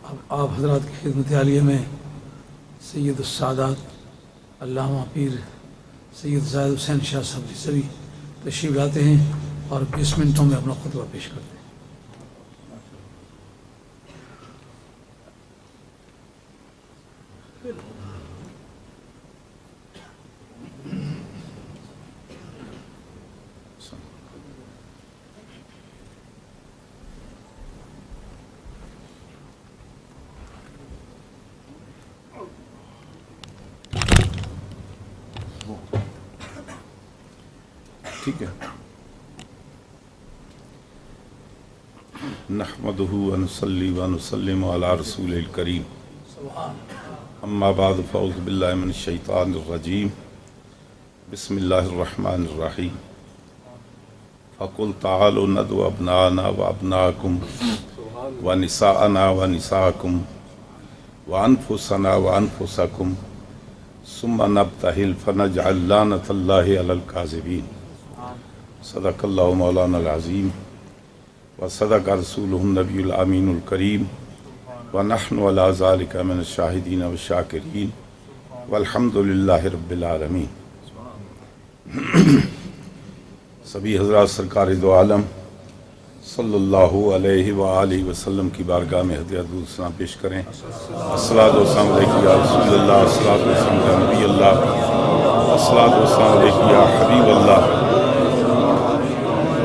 آپ حضرات کی خدمت عالیہ میں سید السادات علامہ پیر سید زاہد حسین شاہ صاحب سبھی تشریف لاتے ہیں اور 20 منٹوں میں اپنا خطبہ پیش کرتے ہیں۔ ٹھیک ہے، نحمدہ ونصلی ونسلم علی رسول الکریم، اما بعد فاعوذ باللہ من الشیطان الرجیم، بسم اللہ الرحمن الرحیم، فقل تعالوا ندعو ابناءنا وابناءکم ونساءنا ونساءکم وانفسنا وانفسکم ثم نبتہل فنجعل لعنۃ اللہ علی الکاذبین۔ صدق اللہ مولانا العظیم وصدق رسولہ النبی الامین الکریم ونحن علی ذلک من الشاہدین والشاکرین والحمد للہ رب العالمین۔ سبھی حضرات سرکار دو عالم صلی اللہ علیہ وآلہ وسلم کی بارگاہ میں ہدیہ درود سلام پیش کریں۔ الصلاۃ والسلام علیکم یا رسول اللہ، الصلاۃ والسلام یا نبی اللہ، الصلاۃ والسلام علیکم یا حبیب اللہ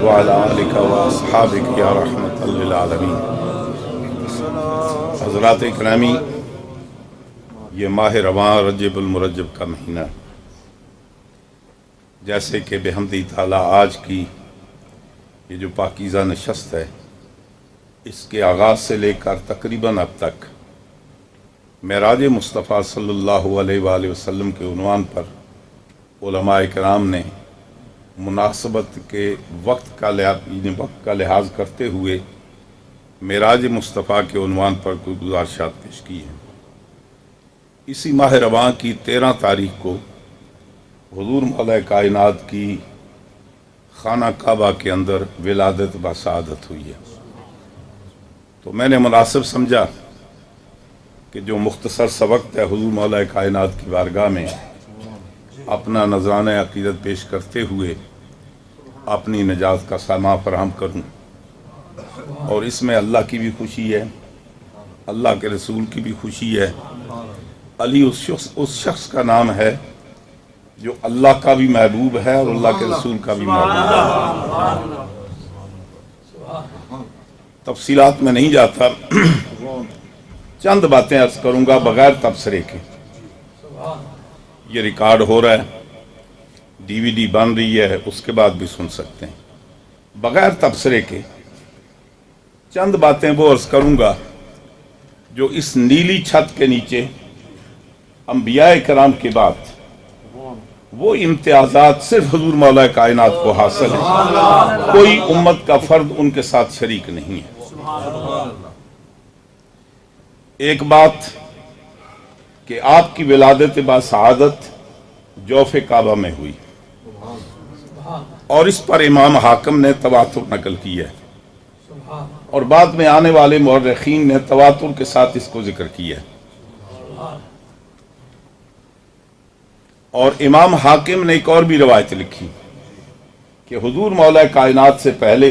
وعلی آلک واصحابک یا رحمت للعالمین۔ حضرات اکرامی، یہ ماہ رواں رجب المرجب کا مہینہ، جیسے کہ بحمدِ تعالیٰ آج کی یہ جو پاکیزہ نشست ہے، اس کے آغاز سے لے کر تقریباً اب تک معراج مصطفیٰ صلی اللہ علیہ وآلہ وسلم کے عنوان پر علماء کرام نے مناسبت کے وقت کا لحاظ کرتے ہوئے معراج مصطفیٰ کے عنوان پر کوئی گزارشات پیش کی ہیں۔ اسی ماہ رواں کی 13 تاریخ کو حضور مولا کائنات کی خانہ کعبہ کے اندر ولادت بسعادت ہوئی ہے، تو میں نے مناسب سمجھا کہ جو مختصر سا وقت ہے حضور مولا کائنات کی بارگاہ میں اپنا نذرانہ عقیدت پیش کرتے ہوئے اپنی نجات کا سامان فراہم کروں، اور اس میں اللہ کی بھی خوشی ہے، اللہ کے رسول کی بھی خوشی ہے۔ علی اس شخص کا نام ہے جو اللہ کا بھی محبوب ہے اور اللہ کے رسول کا بھی محبوب ہے۔ تفصیلات میں نہیں جاتا، چند باتیں عرض کروں گا بغیر تبصرے کے۔ یہ ریکارڈ ہو رہا ہے، DVD بن رہی ہے، اس کے بعد بھی سن سکتے ہیں۔ بغیر تبصرے کے چند باتیں وہ عرض کروں گا جو اس نیلی چھت کے نیچے انبیاء کرام کے بعد وہ امتیازات صرف حضور مولا کائنات کو حاصل ہیں، کوئی امت کا فرد ان کے ساتھ شریک نہیں ہے۔ ایک بات کہ آپ کی ولادت بسعادت جوف کعبہ میں ہوئی، اور اس پر امام حاکم نے تواتر نقل کی ہے، اور بعد میں آنے والے مورخین نے تواتر کے ساتھ اس کو ذکر کیا ہے۔ اور امام حاکم نے ایک اور بھی روایت لکھی کہ حضور مولا کائنات سے پہلے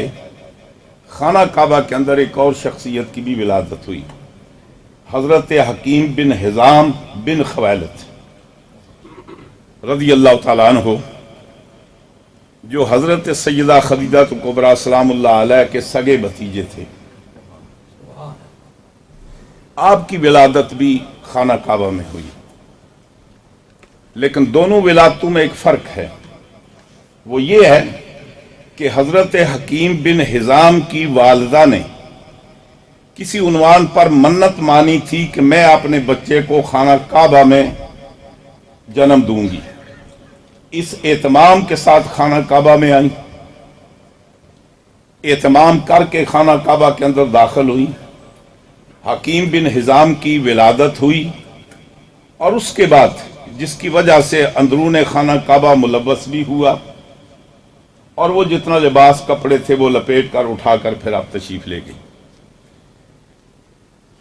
خانہ کعبہ کے اندر ایک اور شخصیت کی بھی ولادت ہوئی، حضرت حکیم بن حزام بن خویلد رضی اللہ تعالیٰ عنہ، جو حضرت سیدہ خدیجہ کبریٰ سلام اللہ علیہ کے سگے بھتیجے تھے۔ آپ کی ولادت بھی خانہ کعبہ میں ہوئی، لیکن دونوں ولادتوں میں ایک فرق ہے، وہ یہ ہے کہ حضرت حکیم بن حزام کی والدہ نے کسی عنوان پر منت مانی تھی کہ میں اپنے بچے کو خانہ کعبہ میں جنم دوں گی۔ اس اہتمام کے ساتھ خانہ کعبہ میں آئیں، اہتمام کر کے خانہ کعبہ کے اندر داخل ہوئی، حکیم بن حزام کی ولادت ہوئی، اور اس کے بعد جس کی وجہ سے اندرون خانہ کعبہ ملوث بھی ہوا، اور وہ جتنا لباس کپڑے تھے وہ لپیٹ کر اٹھا کر پھر آپ تشریف لے گئی۔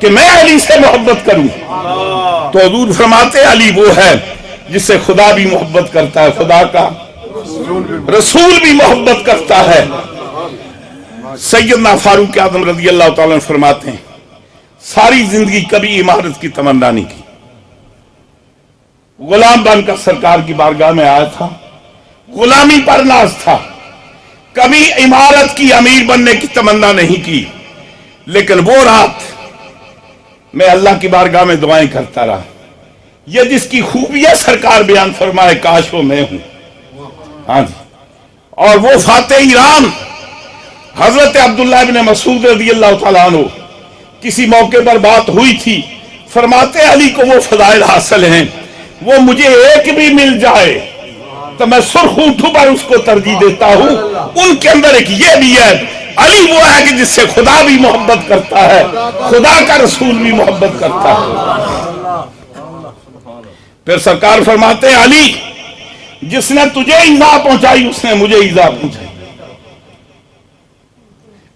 کہ میں علی سے محبت کروں، تو حضور فرماتے علی وہ ہے جس سے خدا بھی محبت کرتا ہے، خدا کا رسول بھی محبت کرتا ہے۔ سیدنا فاروق اعظم رضی اللہ تعالیٰ عنہ فرماتے ہیں ساری زندگی کبھی عمارت کی تمنا نہیں کی، غلام بن کر سرکار کی بارگاہ میں آیا تھا، غلامی پر ناز تھا، کبھی عمارت کی امیر بننے کی تمنا نہیں کی، لیکن وہ رات میں اللہ کی بارگاہ میں دعائیں کرتا رہا، یہ جس کی خوبیاں سرکار بیان فرمائے کاش وہ میں ہوں۔ ہاں جی، اور وہ فاتح ایران حضرت عبداللہ ابن مسعود رضی اللہ تعالیٰ عنہ کسی موقع پر بات ہوئی تھی، فرماتے علی کو وہ فضائل حاصل ہیں، وہ مجھے ایک بھی مل جائے تو میں سرخ اونٹوں پر اس کو ترجیح دیتا ہوں۔ ان کے اندر ایک یہ بھی ہے، علی وہ ہے کہ جس سے خدا بھی محبت کرتا ہے، خدا کا رسول بھی محبت کرتا ہے۔ پھر سرکار فرماتے ہیں علی جس نے تجھے ایذا پہنچائی اس نے مجھے ایذا پہنچائی،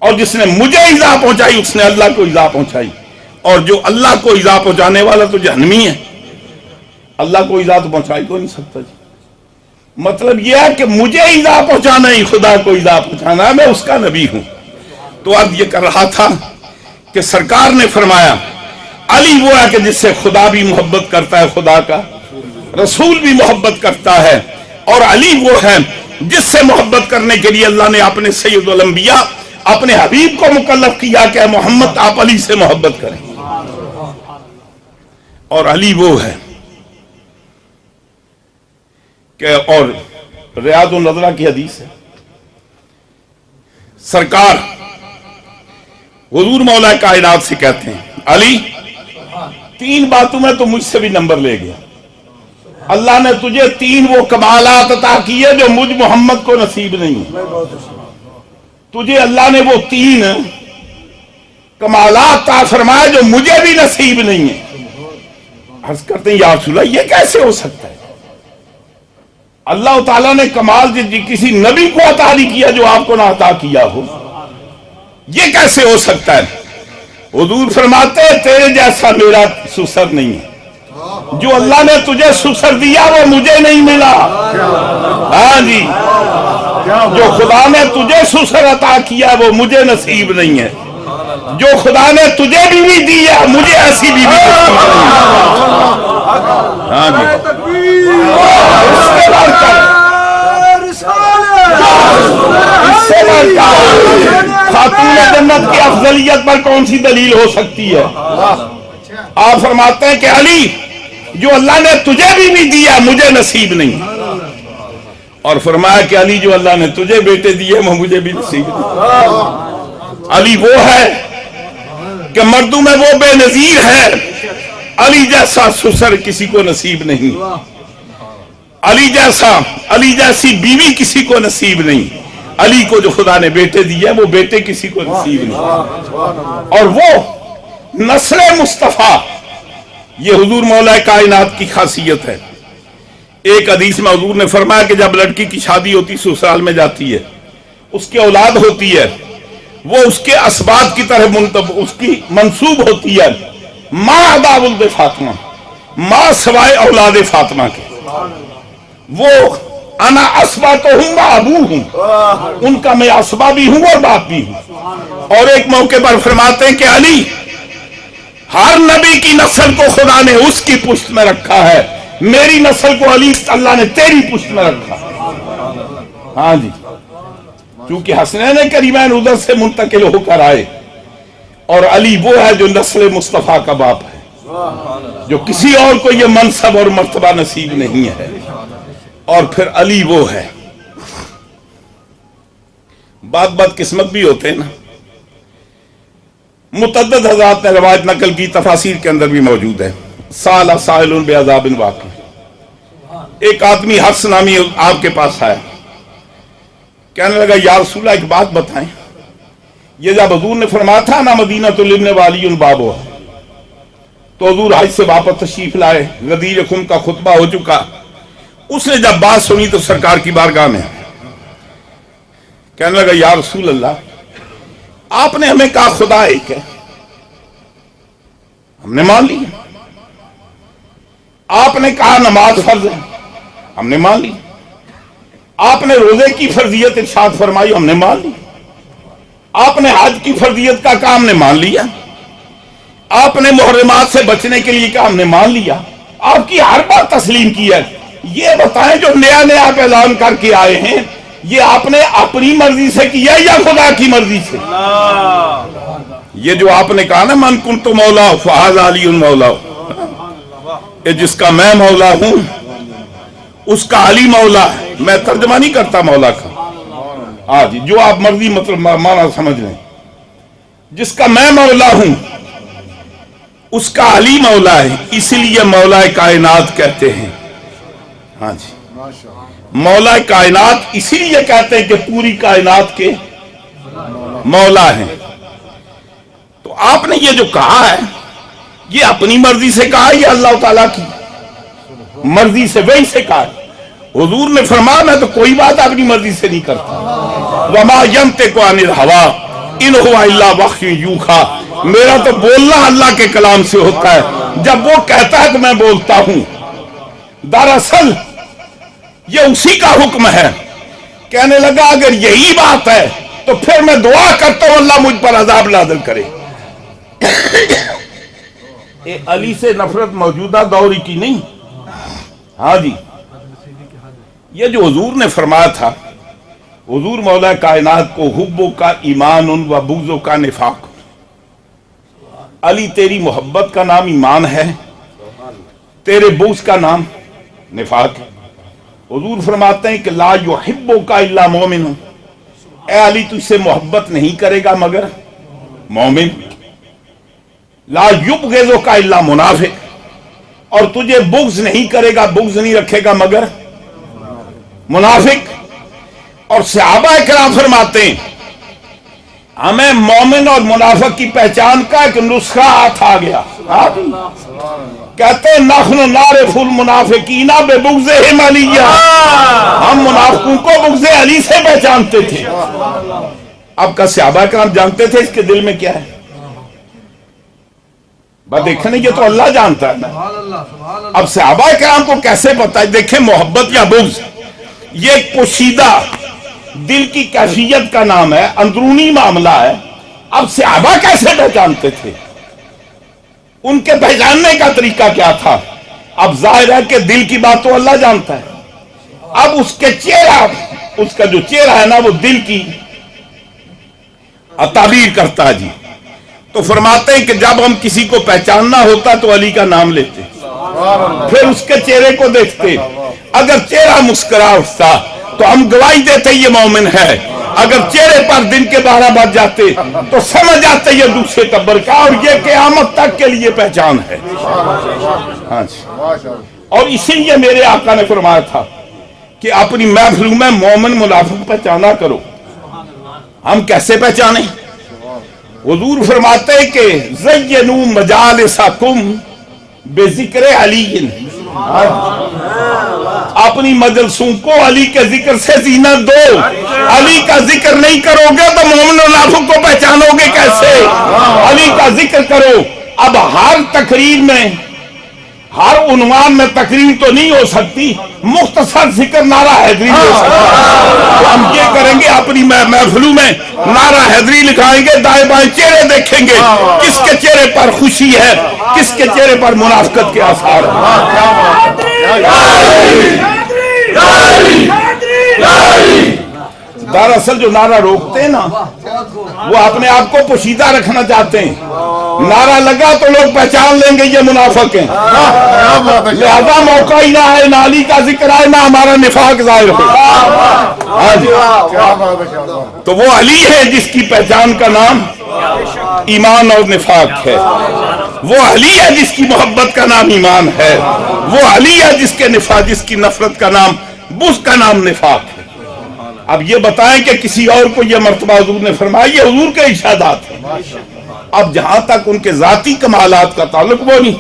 اور جس نے مجھے ایذا پہنچائی اس نے اللہ کو ایذا پہنچائی، اور جو اللہ کو ایذا پہنچانے والا تو جہنمی ہے، اللہ کو ایذا تو پہنچا ہی کو نہیں سکتا جی۔ مطلب یہ ہے کہ مجھے ایذا پہنچانا ہی خدا کو ایذا پہنچانا ہے، میں اس کا نبی ہوں۔ تو اب یہ کر رہا تھا کہ سرکار نے فرمایا علی وہ ہے کہ جس سے خدا بھی محبت کرتا ہے، خدا کا رسول بھی محبت کرتا ہے، اور علی وہ ہے جس سے محبت کرنے کے لیے اللہ نے اپنے سید الانبیاء اپنے حبیب کو مکلف کیا کہ محمد آپ علی سے محبت کریں۔ اور علی وہ ہے کہ، اور ریاض النظرہ کی حدیث ہے، سرکار حضور مولا کائنات سے کہتے ہیں علی 3 باتوں میں تو مجھ سے بھی نمبر لے گیا، اللہ نے تجھے 3 وہ کمالات عطا کیے جو مجھ محمد کو نصیب نہیں ہے، تجھے اللہ نے وہ 3 کمالات عطا فرمائے جو مجھے بھی نصیب نہیں ہے۔ عرض کرتے ہیں یا رسول اللہ یہ کیسے ہو سکتا ہے؟ اللہ تعالیٰ نے کمال کسی نبی کو عطا نہیں کیا جو آپ کو نہ عطا کیا ہو، یہ کیسے ہو سکتا ہے؟ حضور فرماتے ہیں تیرے جیسا میرا سسر نہیں ہے، جو اللہ نے تجھے سسر دیا وہ مجھے نہیں ملا۔ ہاں جی، جو خدا نے تجھے سسر عطا کیا وہ مجھے نصیب نہیں ہے، جو خدا نے تجھے بیوی دی ہے مجھے ایسی بیوی نصیب نہیں ہے۔ ہاں جی، اس سے بڑھ کر خاتون جنت کی افضلیت پر کون سی دلیل ہو سکتی ہے؟ آپ فرماتے ہیں کہ علی جو اللہ نے تجھے بھی دیا مجھے نصیب نہیں، اور فرمایا کہ علی جو اللہ نے تجھے بیٹے دیے وہ مجھے بھی نصیب نہیں۔ علی وہ ہے کہ مردوں میں وہ بے نظیر ہے، علی جیسا سسر کسی کو نصیب نہیں، علی جیسی بیوی کسی کو نصیب نہیں، علی کو جو خدا نے بیٹے دیے وہ بیٹے کسی کو نصیب نہیں۔ اور وہ نسل مصطفیٰ، یہ حضور مولا کائنات کی خاصیت ہے۔ ایک حدیث میں حضور نے فرمایا کہ جب لڑکی کی شادی ہوتی سسرال میں جاتی ہے، اس کے اولاد ہوتی ہے، وہ اس کے اسباب کی طرح اس کی منسوب ہوتی ہے، ماں عدا ولد فاطمہ، ماں سوائے اولاد فاطمہ کے، وہ انا اسبا تو ہوں میں ابو ہوں، ان کا میں اسبا بھی ہوں اور باپ بھی ہوں۔ اور ایک موقع پر فرماتے ہیں کہ علی ہر نبی کی نسل کو خدا نے اس کی پشت میں رکھا ہے، میری نسل کو علی اللہ نے تیری پشت میں رکھا۔ ہاں جی، چونکہ حسنین کریمین ادھر سے منتقل ہو کر آئے، اور علی وہ ہے جو نسل مصطفیٰ کا باپ ہے، جو کسی اور کو یہ منصب اور مرتبہ نصیب نہیں ہے۔ اور پھر علی وہ ہے، بد قسمت بھی ہوتے ہیں نا، متعدد حضرات نے روایت نقل کی، تفاسیر کے اندر بھی موجود ہے، سال سائل بعذاب واقع، ایک آدمی حفص نامی آپ کے پاس آیا، کہنے لگا یا رسول اللہ ایک بات بتائیں، یہ جب حضور نے فرمایا تھا نا مدینہ لبن والی بابو، تو حضور حج سے واپس تشریف لائے، غدیر خم کا خطبہ ہو چکا، اس نے جب بات سنی تو سرکار کی بارگاہ میں کہنے لگا یا رسول اللہ آپ نے ہمیں کہا خدا ایک ہے، ہم نے مان لی. آپ نے کہا نماز فرض ہے، ہم نے مان لی. آپ نے روزے کی فرضیت ارشاد فرمائی، ہم نے مان لی. آپ نے حج کی فرضیت کا کہا، ہم نے مان لیا. آپ نے محرمات سے بچنے کے لیے کہا، ہم نے مان لیا. آپ کی ہر بات تسلیم کی ہے. یہ بتائیں جو نیا نیا آپ اعلان کر کے آئے ہیں، یہ آپ نے اپنی مرضی سے کیا یا خدا کی مرضی سے؟ یہ جو آپ نے کہا نا من کنت مولا فہذا علی مولا، یہ جس کا میں مولا ہوں اس کا علی مولا ہے. میں ترجمہ نہیں کرتا مولا کا. ہاں جی، جو آپ مرضی مطلب مانا سمجھ لیں. جس کا میں مولا ہوں اس کا علی مولا ہے، اسی لیے مولا کائنات کہتے ہیں. ہاں جی، مولا کائنات اسی لیے کہتے ہیں کہ پوری کائنات کے مولا ہیں. تو آپ نے یہ جو کہا ہے یہ اپنی مرضی سے کہا یا اللہ تعالیٰ کی مرضی سے؟ وہی سے کہا. حضور نے فرمایا میں تو کوئی بات اپنی مرضی سے نہیں کرتا. وما ينطق عن الهوى ان هو الا وحی یوحی. میرا تو بولنا اللہ کے کلام سے ہوتا ہے، جب وہ کہتا ہے تو میں بولتا ہوں. دراصل یہ اسی کا حکم ہے. کہنے لگا اگر یہی بات ہے تو پھر میں دعا کرتا ہوں اللہ مجھ پر عذاب نازل کرے. علی سے نفرت موجودہ دور کی نہیں. ہاں جی، یہ جو حضور نے فرمایا تھا، حضور مولا کائنات کو حبوں کا ایمان و بغضوں کا نفاق. علی تیری محبت کا نام ایمان ہے، تیرے بغض کا نام نفاق ہے. حضور فرماتے ہیں کہ لا یحبک الا مومن. اے علی تجھ سے محبت نہیں کرے گا مگر مومن. لا یبغضک الا منافق. اور تجھے بغض نہیں کرے گا، بغض نہیں رکھے گا مگر منافق. اور صحابہ کرام فرماتے ہیں ہمیں مومن اور منافق کی پہچان کا ایک نسخہ ہاتھ آ گیا. کہتے ہیں نحن نعرف المنافقین ببغضہم علی. ہم منافقوں کو بغض علی سے پہچانتے تھے. اب کا صحابہ کرام جانتے تھے اس کے دل میں کیا ہے؟ بات دیکھنے یہ تو اللہ جانتا ہے. اب صحابہ کرام کو کیسے پتا ہے؟ دیکھیں محبت یا بغض یہ ایک پوشیدہ دل کی کیفیت کا نام ہے، اندرونی معاملہ ہے. اب صحابہ کیسے پہچانتے تھے؟ ان کے پہچاننے کا طریقہ کیا تھا؟ اب ظاہر ہے کہ دل کی بات تو اللہ جانتا ہے. اب اس کے چہرہ، اس کا جو چہرہ ہے نا وہ دل کی تعبیر کرتا ہے. جی تو فرماتے ہیں کہ جب ہم کسی کو پہچاننا ہوتا تو علی کا نام لیتے، پھر اس کے چہرے کو دیکھتے. اگر چہرہ مسکرا اٹھتا تو ہم گواہی دیتے یہ مومن ہے. اگر چہرے پر دن کے 12 بج جاتے تو سمجھ جاتے یہ دوسرے ٹبر کا، اور یہ قیامت تک کے لیے پہچان ہے. ہاں جی، اور اسی لیے میرے آقا نے فرمایا تھا کہ اپنی محفلوں میں مومن منافق پہچانا کرو. ہم کیسے پہچانے؟ حضور فرماتے ہیں کہ زینوا مجالسکم بذکر علی. اپنی مجلسوں کو علی کے ذکر سے زینت دو. علی کا ذکر نہیں کرو گے تو مومن و منافق کو پہچانو گے کیسے؟ علی کا ذکر کرو. اب ہر تقریر میں، ہر عنوان میں تقریر تو نہیں ہو سکتی، مختصر ذکر نعرہ حیدری ہو سکتا. تو ہم یہ کریں گے اپنی محفلوں میں نعرہ حیدری لکھائیں گے، دائیں بائیں چہرے دیکھیں گے کس کے چہرے پر خوشی ہے، کس کے چہرے پر منافقت کے آثار ہیں. دراصل جو نعرہ روکتے ہیں نا وہ اپنے آپ کو پوشیدہ رکھنا چاہتے ہیں. نعرہ لگا تو لوگ پہچان لیں گے یہ منافق ہیں، لہذا موقع ہی نہ ہے نہ علی کا ذکر آئے نہ ہمارا نفاق ظاہر ہو. تو وہ علی ہے جس کی پہچان کا نام ایمان اور نفاق ہے. وہ علی ہے جس کی محبت کا نام ایمان ہے. وہ علی ہے جس کی نفرت کا نام بغض کا نام نفاق ہے. اب یہ بتائیں کہ کسی اور کو یہ مرتبہ حضور نے فرمایا، یہ حضور کے ارشادات ہیں. اب جہاں تک ان کے ذاتی کمالات کا تعلق وہ نہیں،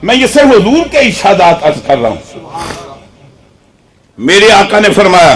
میں یہ صرف حضور کے ارشادات عرض کر رہا ہوں. میرے آقا نے فرمایا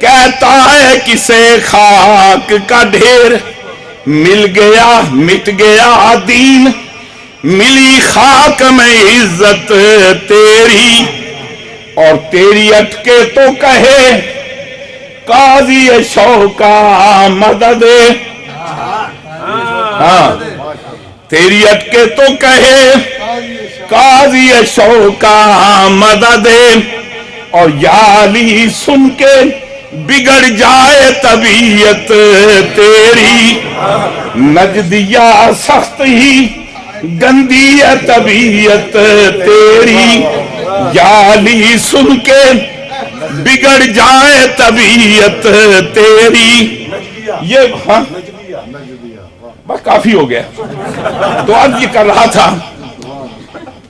کہتا ہے کسے خاک کا ڈھیر، مل گیا مٹ گیا دین، ملی خاک میں عزت تیری، اور تیری اٹکے تو کہے قاضی شوکا مدد، ہاں تیری اٹکے تو کہے قاضی شوکا مدد، اور یا علی سن کے بگڑ جائے طبیعت تیری، نجدیہ سخت ہی گندی ہے طبیعت تیری، یا علی سن کے بگڑ جائے طبیعت تیری۔ یہ ہاں بس کافی ہو گیا۔ تو اب یہ کر رہا تھا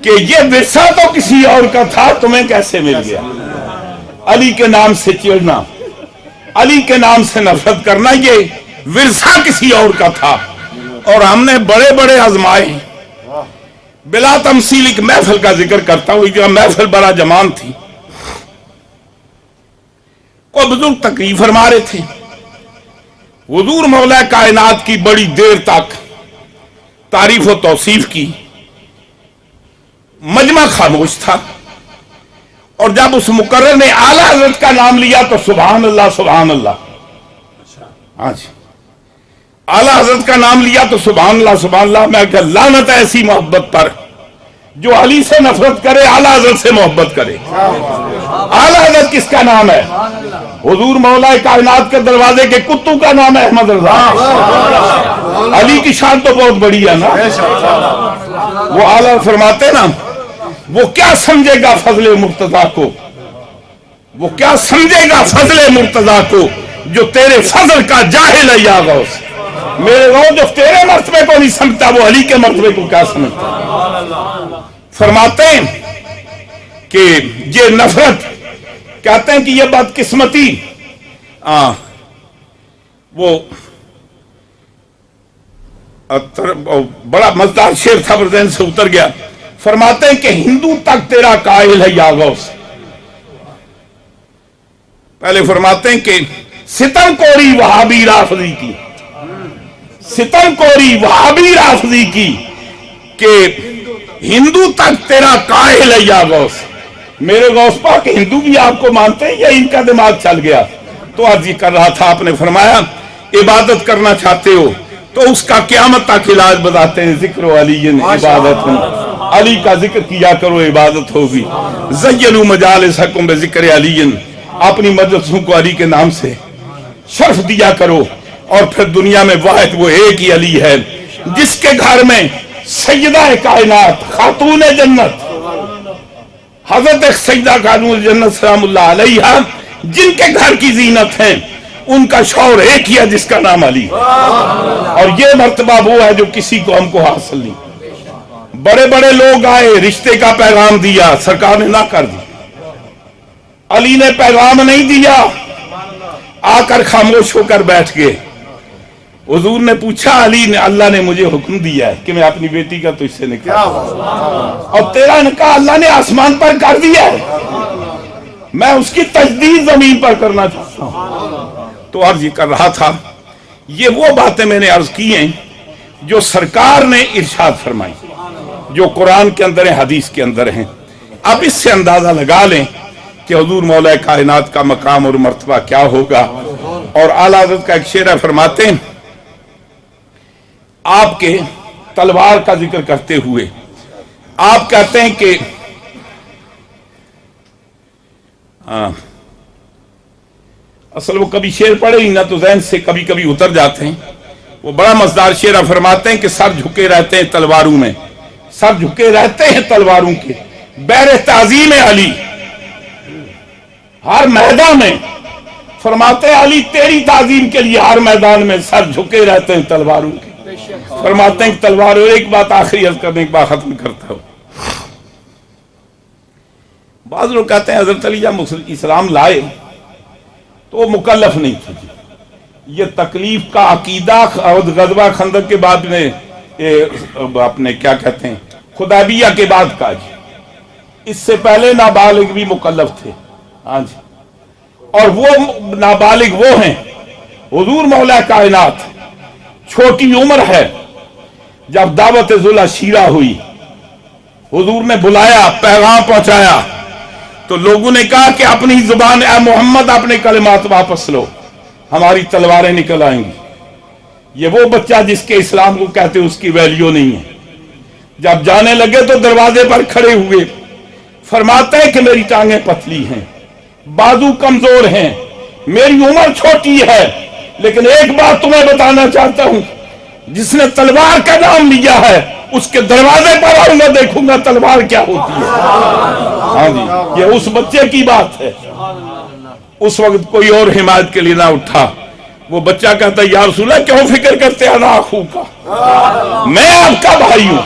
کہ یہ ورثہ تو کسی اور کا تھا، تمہیں کیسے مل گیا؟ علی کے نام سے چڑھنا، علی کے نام سے نفرت کرنا، یہ ورثہ کسی اور کا تھا، اور ہم نے بڑے بڑے آزمائے۔ بلا تمثیل ایک محفل کا ذکر کرتا ہوں، ایک محفل بڑا جمان تھی، کوئی بزرگ تقریر فرما رہے تھے، حضور مولا کائنات کی بڑی دیر تک تعریف و توصیف کی، مجمع خاموش تھا، اور جب اس مقرر نے اعلیٰ حضرت کا نام لیا تو سبحان اللہ سبحان اللہ، ہاں جی اعلیٰ حضرت کا نام لیا تو سبحان اللہ سبحان اللہ۔ میں کہ لعنت ہے ایسی محبت پر جو علی سے نفرت کرے اعلیٰ حضرت سے محبت کرے۔ اعلیٰ حضرت کس کا نام ہے؟ حضور مولا کائنات کے دروازے کے کتوں کا نام ہے احمد رضا۔ علی کی شان تو بہت بڑی ہے نا۔ وہ اعلیٰ فرماتے نا، وہ کیا سمجھے گا فضل مرتضیٰ کو، وہ کیا سمجھے گا فضل مرتضیٰ کو، جو تیرے فضل کا جاہل ہے یا غوث۔ میرے غوث جو تیرے مرتبے کو نہیں سمجھتا، وہ علی کے مرتبے کو کیا سمجھتا؟ فرماتے ہیں کہ یہ نفرت، کہتے ہیں کہ یہ بدقسمتی، وہ بڑا مزدار شعر تھا، ذہن سے اتر گیا۔ فرماتے ہیں کہ ہندو تک تیرا قائل ہے یا غوث۔ پہلے فرماتے ہیں کہ ستم کوری وہابی رافضی کی، ستم کوری وہابی رافضی کی، کہ ہندو تک تیرا قائل ہے یا غوث۔ میرے غوث پاک ہندو بھی آپ کو مانتے ہیں یا ان کا دماغ چل گیا؟ تو عرض یہ کر رہا تھا، آپ نے فرمایا عبادت کرنا چاہتے ہو تو اس کا قیامت تک علاج بتاتے ہیں، ذکر علی عبادت ہوں، علی کا ذکر کیا کرو عبادت ہوگی۔ زینوا مجالسکم بذکر علی، اپنی مجلسوں کو علی کے نام سے شرف دیا کرو، اور پھر دنیا میں واحد وہ ایک ہی علی ہے جس کے گھر میں سیدہ کائنات خاتون جنت حضرت سیدہ خاتون جنت سلام اللہ علیہا، جن کے گھر کی زینت ہیں، ان کا شوہر ایک ہی ہے جس کا نام علی، اور یہ مرتبہ وہ ہے جو کسی کو ہم کو حاصل نہیں۔ بڑے بڑے لوگ آئے، رشتے کا پیغام دیا، سرکار نے نہ کر دی۔ علی نے پیغام نہیں دیا، آ کر خاموش ہو کر بیٹھ گئے۔ حضور نے پوچھا، علی نے، اللہ نے مجھے حکم دیا ہے کہ میں اپنی بیٹی کا تجھ سے نکاح کروں، اور تیرا نکاح اللہ نے آسمان پر کر دیا ہے، میں اس کی تجدید زمین پر کرنا چاہتا ہوں۔ تو عرض یہ کر رہا تھا، یہ وہ باتیں میں نے عرض کی ہیں جو سرکار نے ارشاد فرمائی، جو قرآن کے اندر ہیں، حدیث کے اندر ہیں۔ اب اس سے اندازہ لگا لیں کہ حضور مولا کائنات کا مقام اور مرتبہ کیا ہوگا۔ اور اعلیٰ حضرت کا ایک شعر فرماتے ہیں، آپ کے تلوار کا ذکر کرتے ہوئے آپ کہتے ہیں کہ اصل وہ کبھی شعر پڑھے ہی نہ تو ذہن سے کبھی کبھی اتر جاتے ہیں۔ وہ بڑا مزدار شعر فرماتے ہیں کہ سر جھکے رہتے ہیں تلواروں میں، سر جھکے رہتے ہیں تلواروں کے، بیر تعظیم علی ہر میدان میں۔ فرماتے ہیں علی تیری تعظیم کے لیے ہر میدان میں سر جھکے رہتے ہیں تلواروں کے۔ فرماتے ہیں کہ تلوار، اور ایک بات آخری عرض کرنے کے بعد ختم کرتا ہوں۔ بعض لوگ کہتے ہیں حضرت علی جب اسلام لائے تو وہ مکلف نہیں تھے، یہ تکلیف کا عقیدہ غزوہ خندق کے بعد میں اپنے کیا کہتے ہیں حدیبیہ کے بعد کا جی، اس سے پہلے نابالغ بھی مکلف تھے۔ ہاں جی، اور وہ نابالغ وہ ہیں. حضور مولا کائنات چھوٹی عمر ہے. جب دعوت ذوالہ شیرہ ہوئی, حضور نے بلایا, پیغام پہنچایا, تو لوگوں نے کہا کہ اپنی زبان اے محمد اپنے کلمات واپس لو, ہماری تلواریں نکل آئیں گی. یہ وہ بچہ جس کے اسلام کو کہتے اس کی ویلیو نہیں ہے. جب جانے لگے تو دروازے پر کھڑے ہوئے, فرماتے ہیں کہ میری ٹانگیں پتلی ہیں, بازو کمزور ہیں, میری عمر چھوٹی ہے, لیکن ایک بات تمہیں بتانا چاہتا ہوں, جس نے تلوار کا نام لیا ہے اس کے دروازے پر آؤں گا, دیکھوں گا تلوار کیا ہوتی ہے. ہاں جی, یہ اس بچے کی بات ہے. اس وقت کوئی اور حمایت کے لیے نہ اٹھا. وہ بچہ کہتا ہے یا رسول اللہ کیوں فکر کرتے ہیں انا اخو کا, میں آپ کا بھائی ہوں,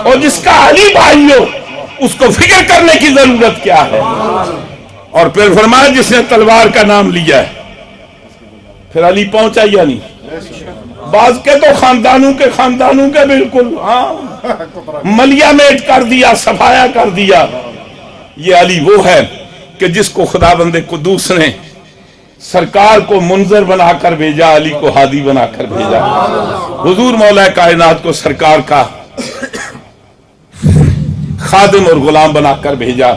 اور جس کا علی بھائی ہو اس کو فکر کرنے کی ضرورت کیا ہے. اور پھر فرمایا جس نے تلوار کا نام لیا ہے. پھر علی پہنچا یا نہیں؟ بعض کے تو خاندانوں کے بالکل ملیا میٹ کر دیا, صفایا کر دیا. یہ علی وہ ہے کہ جس کو خدا بند قدوس نے سرکار کو منذر بنا کر بھیجا, علی کو ہادی بنا کر بھیجا. حضور مولا کائنات کو سرکار کا خادم اور غلام بنا کر بھیجا.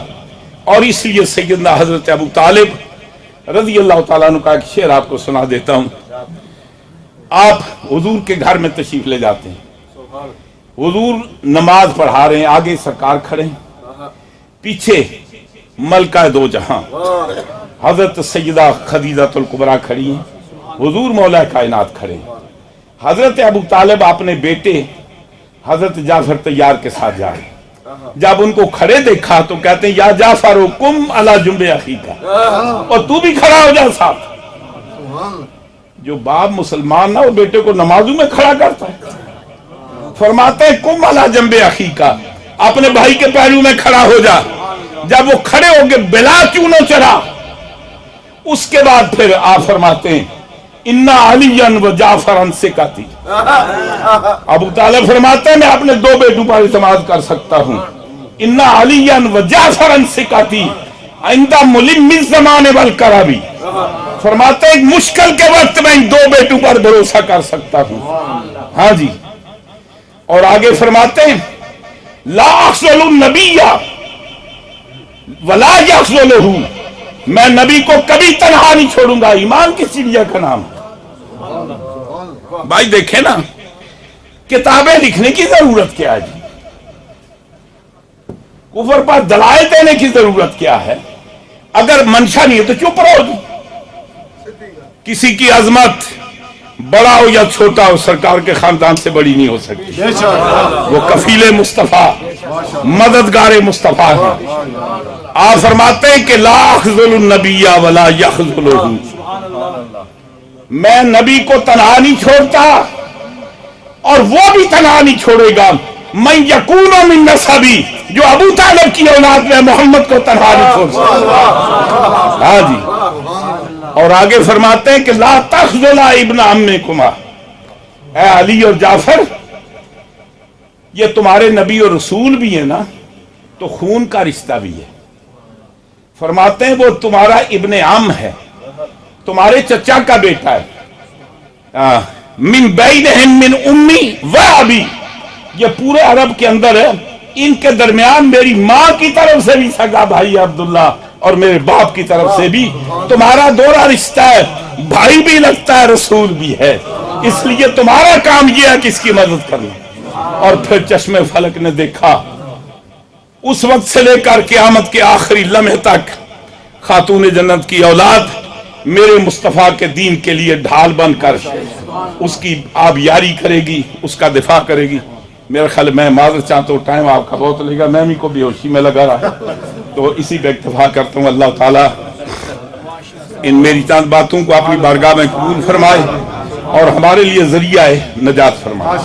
اور اس لیے سیدنا حضرت ابو طالب رضی اللہ تعالیٰ عنہ کا ایک شعر آپ کو سنا دیتا ہوں. آپ حضور کے گھر میں تشریف لے جاتے ہیں, حضور نماز پڑھا رہے ہیں, آگے سرکار کھڑے ہیں, پیچھے ملکہ دو جہاں حضرت سیدہ خدیجہ الکبریٰ کھڑی ہیں, حضور مولا کائنات کھڑے ہیں. حضرت ابو طالب اپنے بیٹے حضرت جعفر طیار کے ساتھ جا رہے ہیں. جب ان کو کھڑے دیکھا تو کہتے ہیں یا جعفر قم علی جنب اخیک, اور تو بھی کھڑا ہو جا ساتھ. جو باپ مسلمان نہ وہ بیٹے کو نمازوں میں کھڑا کرتا ہے. فرماتے ہیں قم علی جنب اخیک, اپنے بھائی کے پہلو میں کھڑا ہو جا. جب وہ کھڑے ہو کے بلا کیوں نہ چڑھا, اس کے بعد پھر آپ فرماتے ہیں انا علیٰ و جعفرا ثقتی. ابو طالب فرماتے ہیں میں اپنے دو بیٹوں پر اعتماد کر سکتا ہوں. انا علیٰ و جعفرا ثقتی عند ملم الزمان والکربی. فرماتے ہیں مشکل کے وقت میں ان دو بیٹوں پر بھروسہ کر سکتا ہوں. ہاں جی, اور آگے فرماتے ہیں لا اخذل النبی ولا یخذلہ, میں نبی کو کبھی تنہا نہیں چھوڑوں گا. ایمان کی چڑیا کا نام. بھائی دیکھیں نا, کتابیں لکھنے کی ضرورت کیا ہے جی, کفر پر دلائل دینے کی ضرورت کیا ہے. اگر منشا نہیں ہے تو چپ رہو جی. کسی کی عظمت بڑا ہو یا چھوٹا ہو سرکار کے خاندان سے بڑی نہیں ہو سکتی. وہ کفیل مصطفیٰ, مددگار مصطفیٰ ہیں. آپ فرماتے ہیں کہ لا اخذل النبی ولا یخذلہ, میں نبی کو تنہا نہیں چھوڑتا اور وہ بھی تنہا نہیں چھوڑے گا. من یکون من نسبی, جو ابو طالب کی اولاد میں محمد کو تنہا نہیں چھوڑ سکتا. ہاں جی, اور آگے فرماتے ہیں کہ لا تخذلا ابن عمکما, اے علی اور جعفر یہ تمہارے نبی اور رسول بھی ہیں نا, تو خون کا رشتہ بھی ہے. فرماتے ہیں وہ تمہارا ابن عم ہے, تمہارے چچا کا بیٹا ہے. من بینہم من امی و ابی, یہ پورے عرب کے اندر ہے, ان کے درمیان میری ماں کی طرف سے بھی سگا بھائی عبداللہ اور میرے باپ کی طرف سے بھی تمہارا دوہرا رشتہ ہے, بھائی بھی لگتا ہے رسول بھی ہے. اس لیے تمہارا کام یہ ہے کہ اس کی مدد کرنا. اور پھر چشم فلک نے دیکھا اس وقت سے لے کر قیامت کے آخری لمحے تک خاتون جنت کی اولاد میرے مصطفیٰ کے دین کے لیے ڈھال بن کر اس کی آبیاری کرے گی, اس کا دفاع کرے گی. میرے خیال میں معذرت چاہتا ہوں, ٹائم آپ کا بہت لگے گا, میں کو بے ہوشی میں لگا رہا, تو اسی پہ اکتفا کرتا ہوں. اللہ تعالیٰ ان میری چند باتوں کو اپنی بارگاہ میں قبول فرمائے اور ہمارے لیے ذریعہ نجات فرمائے.